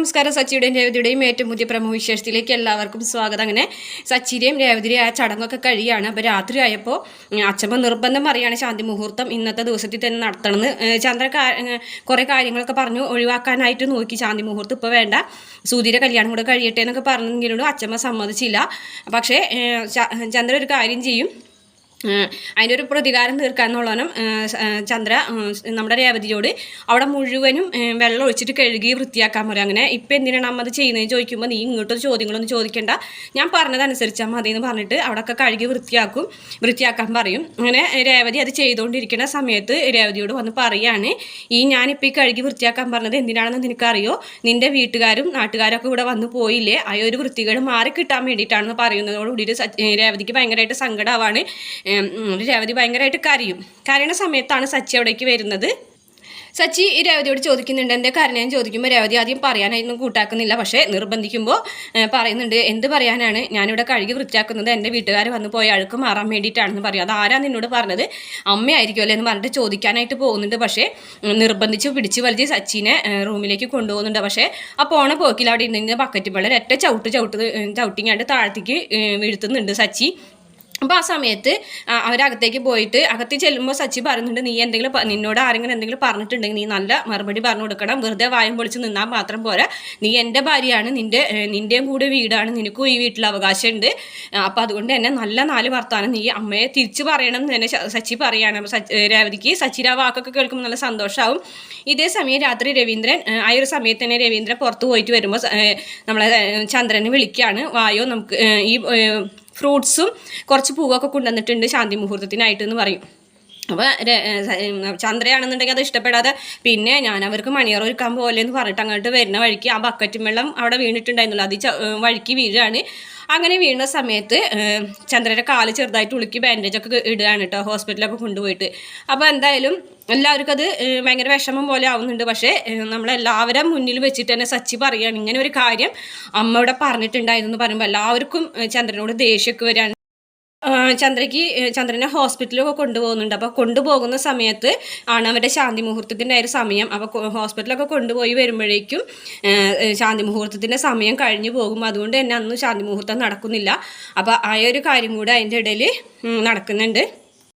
നമസ്കാരം. സച്ചിയുടെയും രേവതിയുടെയും ഏറ്റവും പുതിയ പ്രമുഖ വിശേഷത്തിലേക്ക് എല്ലാവർക്കും സ്വാഗതം. അങ്ങനെ സച്ചിയുടെയും രേവതിയുടെയും ആ ചടങ്ങൊക്കെ കഴിയാണ്. അപ്പോൾ രാത്രി ആയപ്പോൾ അച്ഛമ്മ നിർബന്ധം പറയുകയാണ് ശാന്തി മുഹൂർത്തം ഇന്നത്തെ ദിവസത്തിൽ തന്നെ നടത്തണമെന്ന്. ചന്ദ്ര കുറേ കാര്യങ്ങളൊക്കെ പറഞ്ഞു ഒഴിവാക്കാനായിട്ട് നോക്കി. ശാന്തി മുഹൂർത്തം ഇപ്പോൾ വേണ്ട, സൂര്യയുടെ കല്യാണം കൂടെ കഴിയട്ടെ എന്നൊക്കെ പറഞ്ഞെങ്കിലും അച്ഛമ്മ സമ്മതിച്ചില്ല. പക്ഷേ ചന്ദ്ര ഒരു കാര്യം ചെയ്യും, അതിൻ്റെ ഒരു പ്രതികാരം തീർക്കാന്നുള്ളവനും ചന്ദ്ര നമ്മുടെ രേവതിയോട് അവിടെ മുഴുവനും വെള്ളം ഒഴിച്ചിട്ട് കഴുകി വൃത്തിയാക്കാൻ പറയും. അങ്ങനെ ഇപ്പം എന്തിനാണ് അമ്മ അത് ചെയ്യുന്നതെന്ന് ചോദിക്കുമ്പോൾ നീ ഇങ്ങോട്ടൊരു ചോദ്യങ്ങളൊന്നും ചോദിക്കേണ്ട, ഞാൻ പറഞ്ഞതനുസരിച്ചാൽ മതി എന്ന് പറഞ്ഞിട്ട് അവിടെയൊക്കെ കഴുകി വൃത്തിയാക്കാൻ പറയും. അങ്ങനെ രേവതി അത് ചെയ്തുകൊണ്ടിരിക്കുന്ന സമയത്ത് രേവതിയോട് വന്ന് പറയാണ്, ഞാനിപ്പോൾ ഈ കഴുകി വൃത്തിയാക്കാൻ പറഞ്ഞത് എന്തിനാണെന്ന് നിനക്കറിയോ? നിൻ്റെ വീട്ടുകാരും നാട്ടുകാരൊക്കെ ഇവിടെ വന്നു പോയില്ലേ, ആ ഒരു വൃത്തികേട് മാറി കിട്ടാൻ വേണ്ടിയിട്ടാണെന്ന് പറയുന്നതോടുകൂടിയിട്ട് രേവതിക്ക് ഭയങ്കരമായിട്ട് സങ്കടമാണ്. രേവതി ഭയങ്കരമായിട്ട് കരയുന്ന സമയത്താണ് സച്ചി അവിടേക്ക് വരുന്നത്. സച്ചി രേവതിയോട് ചോദിക്കുന്നുണ്ട് എന്താ കരഞ്ഞാൻ ചോദിക്കുമ്പോൾ രേവതി ആദ്യം പറയാനായിരുന്നു കൂട്ടാക്കുന്നില്ല. പക്ഷേ നിർബന്ധിക്കുമ്പോൾ പറയുന്നുണ്ട്, എന്ത് പറയാനാണ്, ഞാനിവിടെ കഴുകി വൃത്തിയാക്കുന്നത് എൻ്റെ വീട്ടുകാർ വന്നു പോയ അഴുക്ക് മാറാൻ വേണ്ടിയിട്ടാണെന്ന് പറയും. അത് ആരാ നിന്നോട് പറഞ്ഞത്? അമ്മയായിരിക്കുമല്ലേ എന്ന് പറഞ്ഞിട്ട് ചോദിക്കാനായിട്ട് പോകുന്നുണ്ട്. പക്ഷേ നിർബന്ധിച്ച് പിടിച്ച് വലിച്ച് സച്ചിനെ റൂമിലേക്ക് കൊണ്ടുപോകുന്നുണ്ട്. പക്ഷേ ആ പോണ പോക്കിൽ അവിടെ ഇരുന്ന് ബക്കറ്റ് വെള്ളം ഒറ്റ ചവിട്ടിങ്ങാണ്ട് താഴത്തേക്ക് വീഴ്ത്തുന്നുണ്ട് സച്ചി. അപ്പോൾ ആ സമയത്ത് അവരകത്തേക്ക് പോയിട്ട് അകത്ത് ചെല്ലുമ്പോൾ സച്ചി പറയുന്നുണ്ട്, നിന്നോട് ആരെങ്കിലും എന്തെങ്കിലും പറഞ്ഞിട്ടുണ്ടെങ്കിൽ നീ നല്ല മറുപടി പറഞ്ഞു കൊടുക്കണം, വെറുതെ വായം പൊളിച്ച് നിന്നാൽ മാത്രം പോരാ, നീ എൻ്റെ ഭാര്യയാണ്, നിൻ്റെയും കൂടെ വീടാണ്, നിനക്കും ഈ വീട്ടിൽ അവകാശമുണ്ട്, അപ്പോൾ അതുകൊണ്ട് തന്നെ നല്ല 4 വർത്താനം നീ അമ്മയെ തിരിച്ചു പറയണം എന്ന് തന്നെ സച്ചി പറയാണ്. അപ്പോൾ രേവതിക്ക് സച്ചിയുടെ ആ വാക്കൊക്കെ കേൾക്കുമ്പോൾ നല്ല സന്തോഷമാവും. ഇതേ സമയം രാത്രി രവീന്ദ്രൻ ആ ഒരു സമയത്ത് തന്നെ രവീന്ദ്രൻ പുറത്ത് പോയിട്ട് വരുമ്പോൾ നമ്മളെ ചന്ദ്രനെ വിളിക്കുകയാണ്, വായോ നമുക്ക് ഈ ഫ്രൂട്ട്സും കുറച്ച് പൂവൊക്കെ കൊണ്ടുവന്നിട്ടുണ്ട് ശാന്തി മുഹൂർത്തത്തിനായിട്ട് എന്ന് പറയും. അപ്പോൾ ചന്ദ്രയാണെന്നുണ്ടെങ്കിൽ അത് ഇഷ്ടപ്പെടാതെ പിന്നെ ഞാൻ അവർക്ക് മണിയറ ഒരുക്കാൻ പോലെ എന്ന് പറഞ്ഞിട്ട് അങ്ങോട്ട് വരുന്ന വഴിക്ക് ആ ബക്കറ്റും വെള്ളം അവിടെ വീണിട്ടുണ്ടായിരുന്നുള്ളൂ, അത് വഴിക്ക് വീഴാണ്. അങ്ങനെ വീണ സമയത്ത് ചന്ദ്രയുടെ കാല് ചെറുതായിട്ട് ഉളുക്കി ബാൻഡേജൊക്കെ ഇടുകയാണ് കേട്ടോ, ഹോസ്പിറ്റലൊക്കെ കൊണ്ടുപോയിട്ട്. അപ്പോൾ എന്തായാലും എല്ലാവർക്കും അത് ഭയങ്കര വിഷമം പോലെ ആവുന്നുണ്ട്. പക്ഷേ നമ്മളെല്ലാവരും മുന്നിൽ വെച്ചിട്ട് തന്നെ സച്ചി പറയുകയാണ് ഇങ്ങനെ ഒരു കാര്യം അമ്മ ഇവിടെ പറഞ്ഞിട്ടുണ്ടായിരുന്നു പറയുമ്പോൾ എല്ലാവർക്കും ചന്ദ്രനോട് ദേഷ്യമൊക്കെ വരികയാണ്. ചന്ദ്രനെ ഹോസ്പിറ്റലൊക്കെ കൊണ്ടുപോകുന്നുണ്ട്. അപ്പോൾ കൊണ്ടുപോകുന്ന സമയത്ത് ആണ് അവരുടെ ശാന്തി മുഹൂർത്തത്തിൻ്റെ ഒരു സമയം. അപ്പോൾ ഹോസ്പിറ്റലൊക്കെ കൊണ്ടുപോയി വരുമ്പോഴേക്കും ശാന്തി മുഹൂർത്തത്തിൻ്റെ സമയം കഴിഞ്ഞു പോകും. അതുകൊണ്ട് തന്നെ അന്ന് ശാന്തി മുഹൂർത്തം നടക്കുന്നില്ല. അപ്പോൾ ആ ഒരു കാര്യം കൂടെ അതിൻ്റെ ഇടയിൽ നടക്കുന്നുണ്ട്.